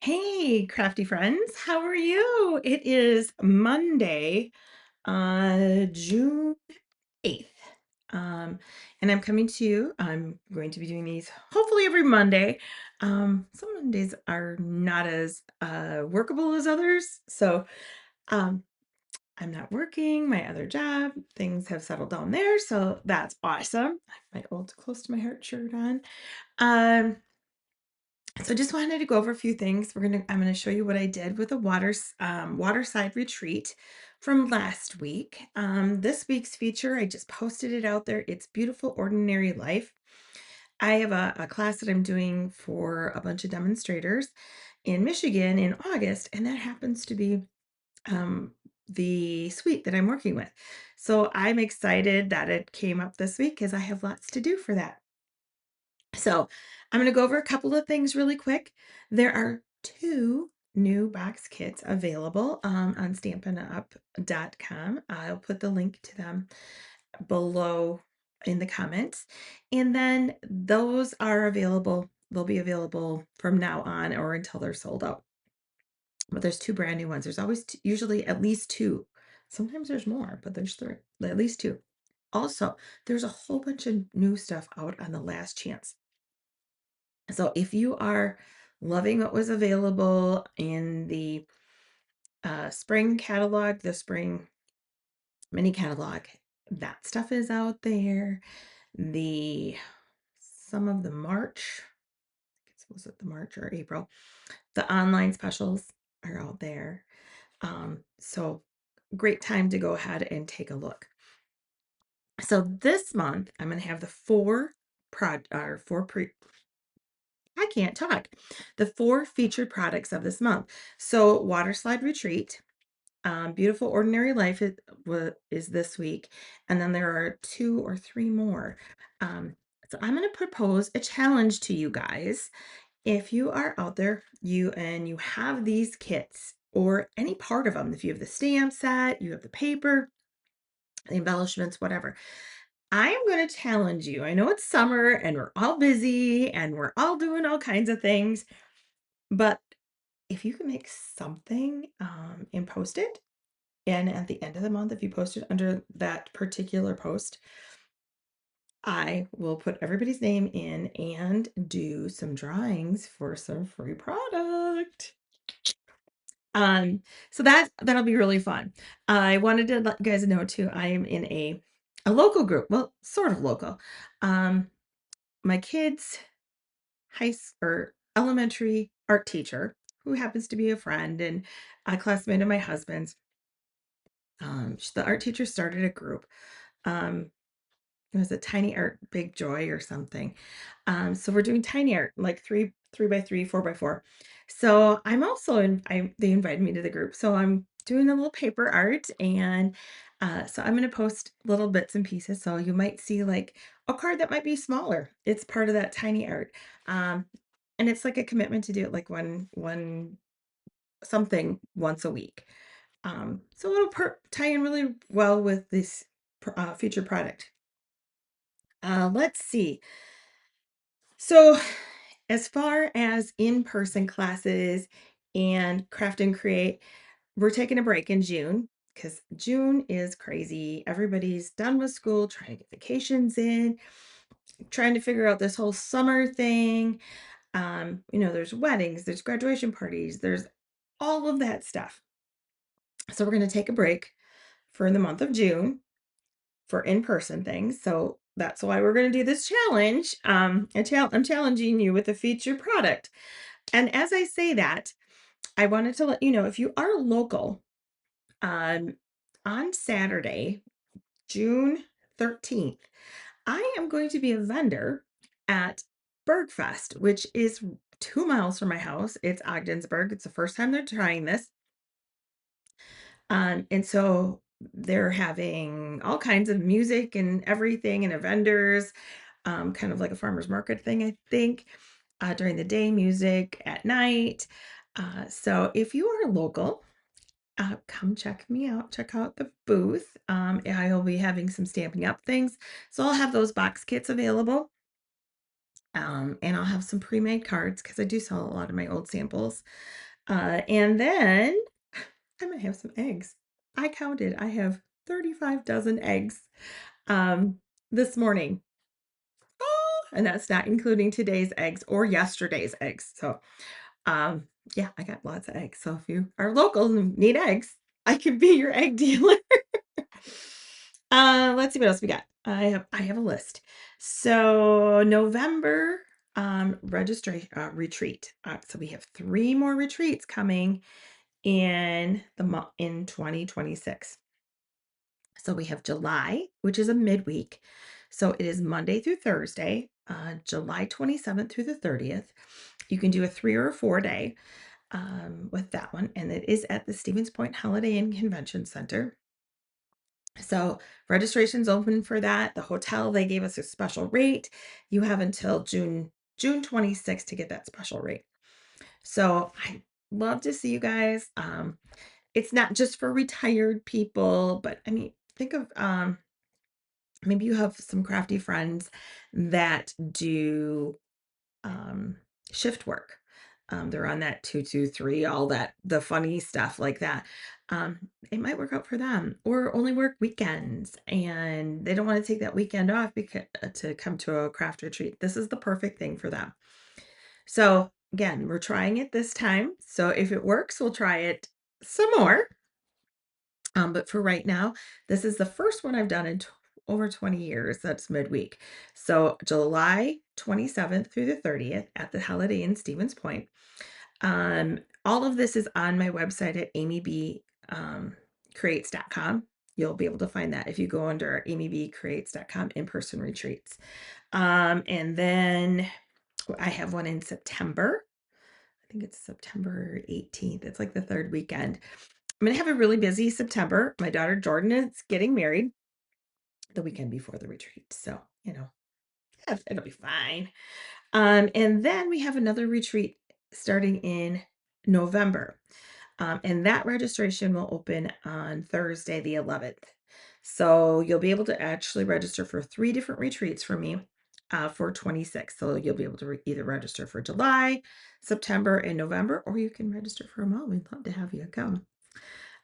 Hey, crafty friends, how are you? It is Monday, June 8th. Um, and I'm going to be doing these hopefully every Monday. Some Mondays are not as workable as others. So um, I'm not working my other job. Things have settled down there. So that's awesome. I have my old close to my heart shirt on. Um, so just wanted to go over a few things. I'm gonna show you what I did with the Waterside Retreat from last week. This week's feature, I just posted it out there. It's Beautiful Ordinary Life. I have a class that I'm doing for a bunch of demonstrators in Michigan in August, and that happens to be um, the suite that I'm working with. So I'm excited that it came up this week because I have lots to do for that. So I'm going to go over a couple of things really quick. There are two new box kits available on stampinup.com. I'll put the link to them below in the comments. And then those are available. They'll be available from now on or until they're sold out. But there's two brand new ones. There's always usually at least two. Sometimes there's more, but there's three, at least two. Also, there's a whole bunch of new stuff out on the last chance. So if you are loving what was available in the spring catalog, the spring mini catalog, that stuff is out there. The some of the March, I guess was it the March or April, the online specials are out there. So great time to go ahead and take a look. So this month I'm going to have the I can't talk. The four featured products of this month. So Waterside Retreat, Beautiful Ordinary Life is this week. And then there are two or three more. So I'm going to propose a challenge to you guys. If you are out there, you have these kits or any part of them, if you have the stamp set, you have the paper, the embellishments, whatever. I am going to challenge you. I know it's summer and we're all busy and we're all doing all kinds of things. But if you can make something and post it, and at the end of the month, if you post it under that particular post, I will put everybody's name in and do some drawings for some free product. Um, so that'll be really fun. I wanted to let you guys know too, I am in a local group, well, sort of local. My kids' high or elementary art teacher, who happens to be a friend and a classmate of my husband's. The art teacher started a group. Um, it was a tiny art, big joy or something. So we're doing tiny art, like three by three, 4x4. So I'm also they invited me to the group. So I'm doing a little paper art and so I'm going to post little bits and pieces. So you might see like a card that might be smaller. It's part of that tiny art. Um, and it's like a commitment to do it like one something once a week. So it'll tie in really well with this future product. Let's see. So, as far as in-person classes and craft and create, we're taking a break in June because June is crazy. Everybody's done with school, trying to get vacations in, trying to figure out this whole summer thing. There's weddings, there's graduation parties, there's all of that stuff. So we're going to take a break for the month of June for in-person things. So that's why we're going to do this challenge. I'm challenging you with a featured product. And as I say that, I wanted to let you know if you are local, um, on Saturday, June 13th, I am going to be a vendor at Bergfest, which is 2 miles from my house. It's Ogdensburg. It's the first time they're trying this. And so they're having all kinds of music and everything and vendors, kind of like a farmer's market thing, I think, during the day, music at night. So if you are local, come check me out. Check out the booth. I will be having some Stamping Up things. So I'll have those box kits available. And I'll have some pre-made cards because I do sell a lot of my old samples. And then I might have some eggs. I counted. I have 35 dozen eggs this morning. Oh, and that's not including today's eggs or yesterday's eggs. So, um, yeah, I got lots of eggs. So if you are local and need eggs, I can be your egg dealer. Let's see what else we got. I have a list. So November registration retreat. So we have 3 more retreats coming in 2026. So we have July, which is a midweek. So it is Monday through Thursday, July 27th through the 30th. You can do a 3 or a 4 day with that one, and it is at the Stevens Point Holiday Inn Convention Center. So registration's open for that. The hotel, they gave us a special rate. You have until June 26th to get that special rate. So I love to see you guys. It's not just for retired people, but I mean, think of maybe you have some crafty friends that do um, shift work. They're on that 223, all that, the funny stuff like that. It might work out for them, or only work weekends and they don't want to take that weekend off because to come to a craft retreat. This is the perfect thing for them. So again, we're trying it this time. So if it works, we'll try it some more. But for right now, this is the first one I've done in over 20 years. That's midweek. So July 27th through the 30th at the Holiday Inn Stevens Point. All of this is on my website at amybcreates.com. You'll be able to find that if you go under amybcreates.com in-person retreats. And then I have one in September. I think it's September 18th. It's like the third weekend. I'm going to have a really busy September. My daughter Jordan is getting married the weekend before the retreat. So, it'll be fine. And then we have another retreat starting in November. And that registration will open on Thursday, the 11th. So you'll be able to actually register for 3 different retreats for me for 26. So you'll be able to either register for July, September, and November, or you can register for them all. We'd love to have you come.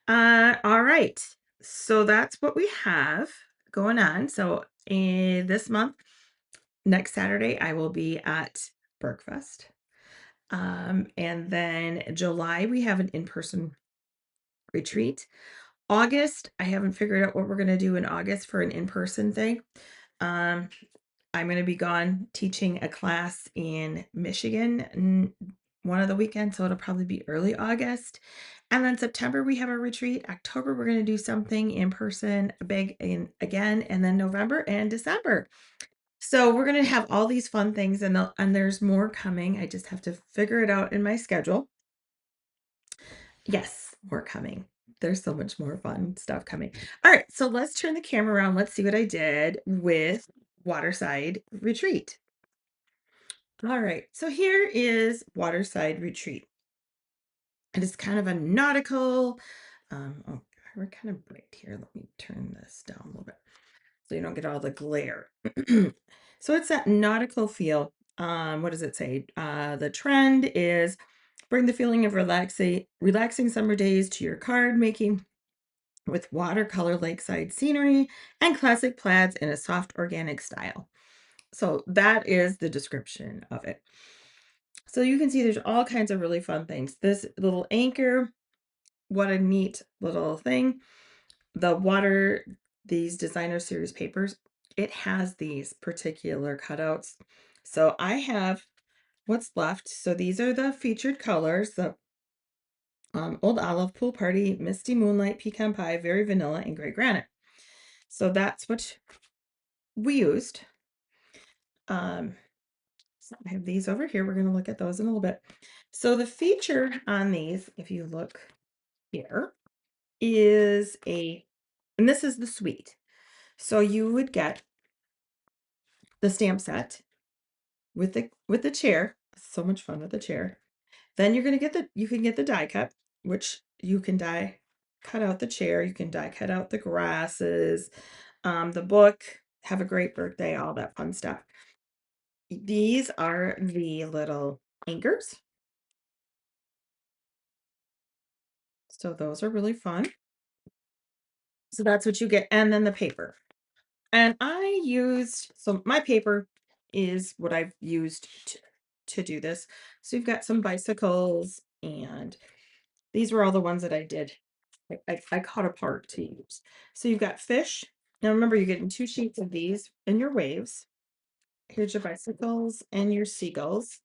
All right. So that's what we have going on. So this month, next Saturday, I will be at Bergfest. And then July, we have an in-person retreat. August, I haven't figured out what we're going to do in August for an in-person thing. Um, I'm going to be gone teaching a class in Michigan one of the weekends, so it'll probably be early August. And then September, we have a retreat. October, we're going to do something in person, big again, and then November and December. So we're going to have all these fun things, and there's more coming. I just have to figure it out in my schedule. Yes, more coming. There's so much more fun stuff coming. All right, so let's turn the camera around. Let's see what I did with Waterside Retreat. All right, so here is Waterside Retreat. It is kind of a nautical, oh, we're kind of bright here. Let me turn this down a little bit so you don't get all the glare. So it's that nautical feel. What does it say? The trend is bring the feeling of relaxing summer days to your card making with watercolor lakeside scenery and classic plaids in a soft organic style. So that is the description of it. So you can see there's all kinds of really fun things. This little anchor, what a neat little thing. These designer series papers, it has these particular cutouts. So I have what's left. So these are the featured colors, the Old Olive, Pool Party, Misty Moonlight, Pecan Pie, Very Vanilla, and Gray Granite. So that's what we used. So I have these over here. We're going to look at those in a little bit. So the feature on these, if you look here, is and this is the suite. So you would get the stamp set with the chair. So much fun with the chair. Then you're going to get you can get the die cut, which you can cut out the chair. You can die cut out the grasses, the book, have a great birthday, all that fun stuff. These are the little anchors. So those are really fun. So that's what you get. And then the paper. And I used, so my paper is what I've used to do this. So you've got some bicycles, and these were all the ones that I did. I cut apart to use. So you've got fish. Now remember, you're getting 2 sheets of these in your waves. Here's your bicycles and your seagulls,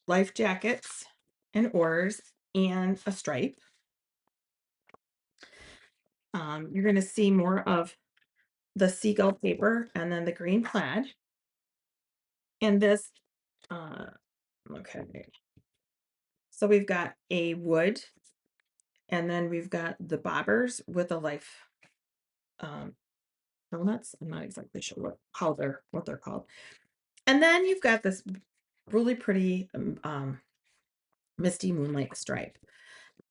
life jackets and oars, and a stripe. You're going to see more of the seagull paper and then the green plaid. And this, uh, okay. So we've got a wood, and then we've got the bobbers with a life um, donuts. I'm not exactly sure what they're called. And then you've got this really pretty misty moonlight stripe.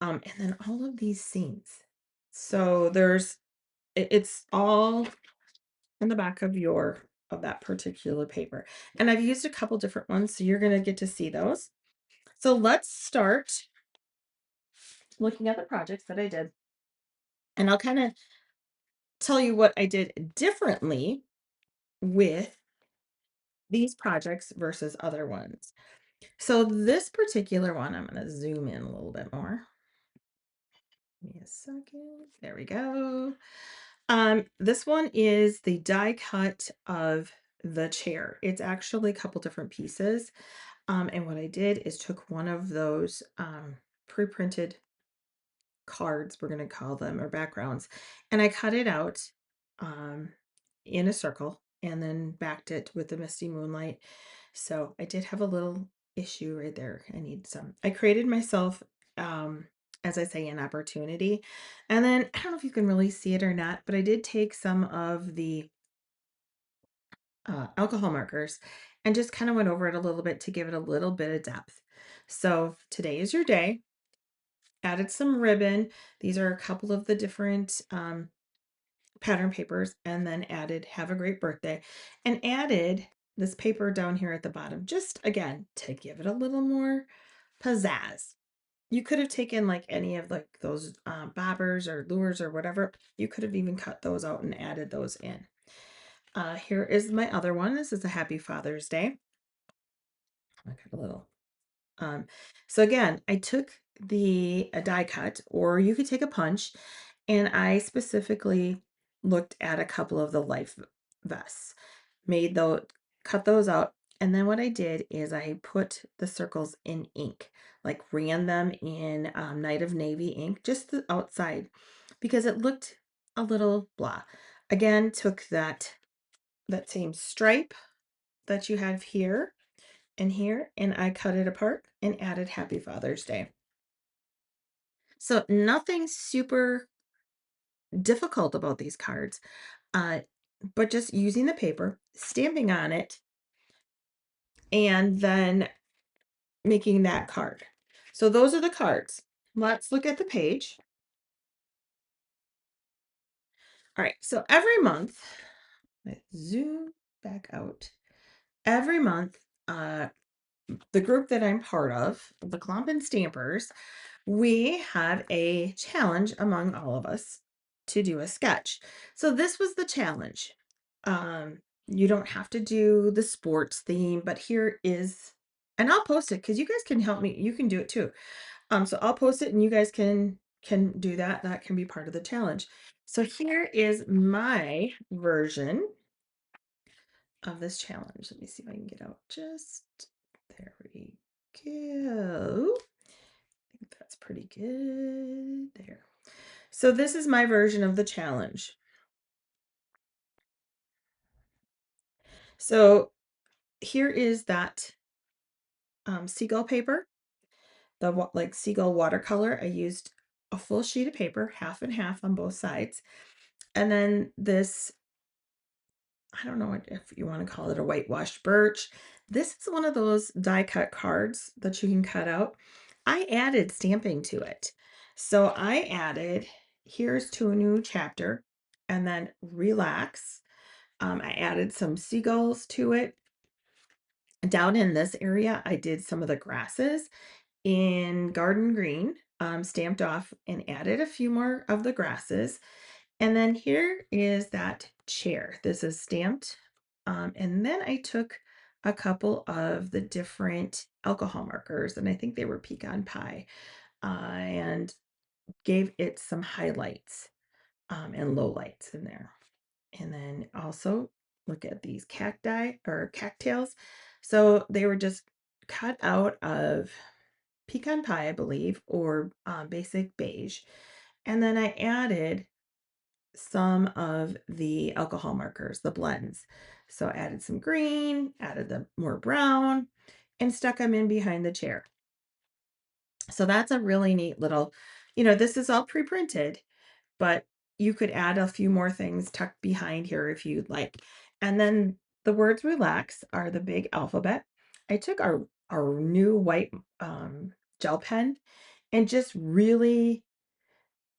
And then all of these scenes. So it's all in the back of that particular paper. And I've used a couple different ones, so you're gonna get to see those. So let's start looking at the projects that I did. And I'll kind of tell you what I did differently with these projects versus other ones. So this particular one, I'm going to zoom in a little bit more. Give me a second. There we go. This one is the die cut of the chair. It's actually a couple different pieces. And what I did is took one of those pre-printed cards, we're going to call them, or backgrounds, and I cut it out um, in a circle and then backed it with the misty moonlight. So I did have a little issue right there. I created myself, as I say, an opportunity. And then I don't know if you can really see it or not, but I did take some of the alcohol markers and just kind of went over it a little bit to give it a little bit of depth. So today is your day. Added some ribbon. These are a couple of the different pattern papers, and then added "Have a Great Birthday," and added this paper down here at the bottom, just again to give it a little more pizzazz. You could have taken like any of like those bobbers or lures or whatever. You could have even cut those out and added those in. Here is my other one. This is a Happy Father's Day. I got a little. So again, I took a die cut, or you could take a punch, and I specifically looked at a couple of the life vests, cut those out, and then what I did is I put the circles in ink, like ran them in Night of Navy ink, just the outside, because it looked a little blah. Again, took that same stripe that you have here and here, and I cut it apart and added Happy Father's Day. So nothing super difficult about these cards, uh, but just using the paper, stamping on it, and then making that card. So those are the cards. Let's look at the page. All right, so every month, let's zoom back out. Every month, the group that I'm part of, the Klompen Stampers, we have a challenge among all of us to do a sketch. So this was the challenge. You don't have to do the sports theme, but here is, and I'll post it because you guys can help me. You can do it too. So I'll post it and you guys can do that. That can be part of the challenge. So here is my version of this challenge. Let me see if I can get out just there we go. I think that's pretty good there. So this is my version of the challenge. So here is that seagull paper, the like seagull watercolor. I used a full sheet of paper, half and half on both sides. And then this, I don't know if you want to call it a whitewashed birch. This is one of those die cut cards that you can cut out. I added stamping to it. So I added, here's to a new chapter, and then relax. I added some seagulls to it. Down in this area, I did some of the grasses in garden green, stamped off and added a few more of the grasses. And then here is that chair. This is stamped. And then I took a couple of the different alcohol markers, and I think they were pecan pie, and gave it some highlights and lowlights in there. And then also look at these cacti or cattails. So they were just cut out of pecan pie, I believe, or basic beige. And then I added some of the alcohol markers, the blends. So I added some green, added the more brown, and stuck them in behind the chair. So that's a really neat little, this is all pre-printed, but you could add a few more things tucked behind here if you'd like. And then the words relax are the big alphabet. I took our new white gel pen and just really,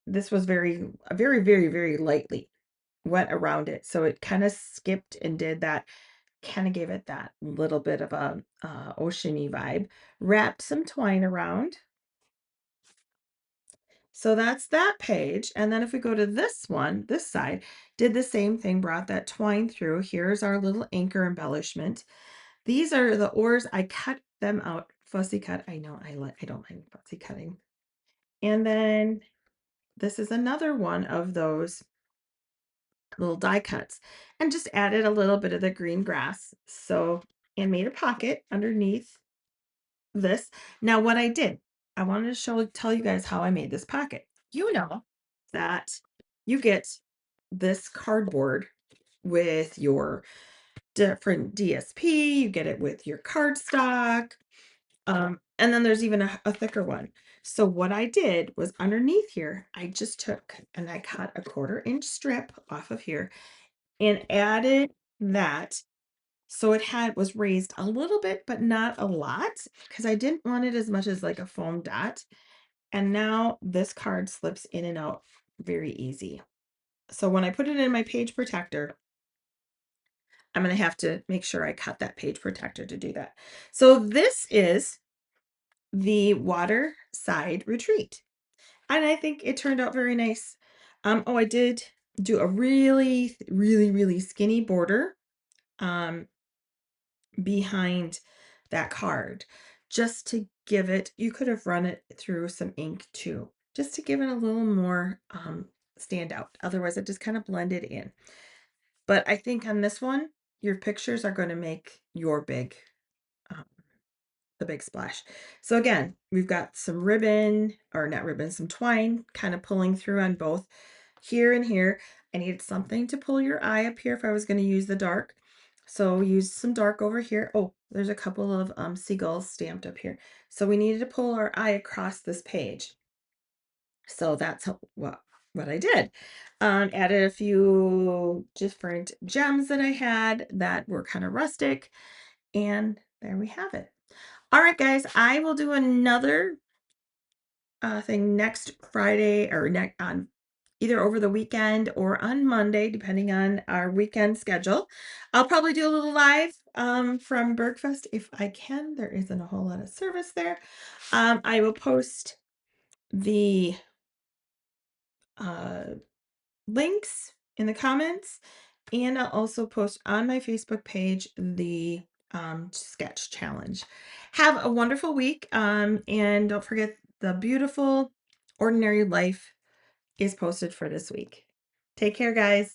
this was very lightly went around it. So it kind of skipped and did that, kind of gave it that little bit of a oceany vibe. Wrapped some twine around. So that's that page. And then if we go to this one, this side, did the same thing, brought that twine through. Here's our little anchor embellishment. These are the oars. I cut them out, fussy cut. I know I don't mind fussy cutting. And then this is another one of those little die cuts, and just added a little bit of the green grass. So, and made a pocket underneath this. Now what I did, I wanted to tell you guys how I made this pocket. You know that you get this cardboard with your different DSP, you get it with your cardstock, and then there's even a thicker one. So what I did was underneath here, I just took and I cut a 1/4 inch strip off of here and added that. So it was raised a little bit, but not a lot, because I didn't want it as much as like a foam dot. And now this card slips in and out very easy. So when I put it in my page protector, I'm going to have to make sure I cut that page protector to do that. So this is the Waterside Retreat. And I think it turned out very nice. Oh, I did do a really skinny border behind that card, just to give it, you could have run it through some ink too, just to give it a little more stand out. Otherwise it just kind of blended in. But I think on this one, your pictures are going to make your um, the big splash. So again, we've got some ribbon, or not ribbon, some twine kind of pulling through on both here and here. I needed something to pull your eye up here if I was going to use the dark. So use some dark over here. Oh, there's a couple of seagulls stamped up here. So we needed to pull our eye across this page. So that's what I did. Added a few different gems that I had that were kind of rustic. And there we have it. All right, guys, I will do another thing next Friday, or next on either over the weekend or on Monday, depending on our weekend schedule. I'll probably do a little live from Bergfest if I can. There isn't a whole lot of service there. I will post the links in the comments, and I'll also post on my Facebook page the sketch challenge. Have a wonderful week, and don't forget, the beautiful ordinary life is posted for this week. Take care, guys.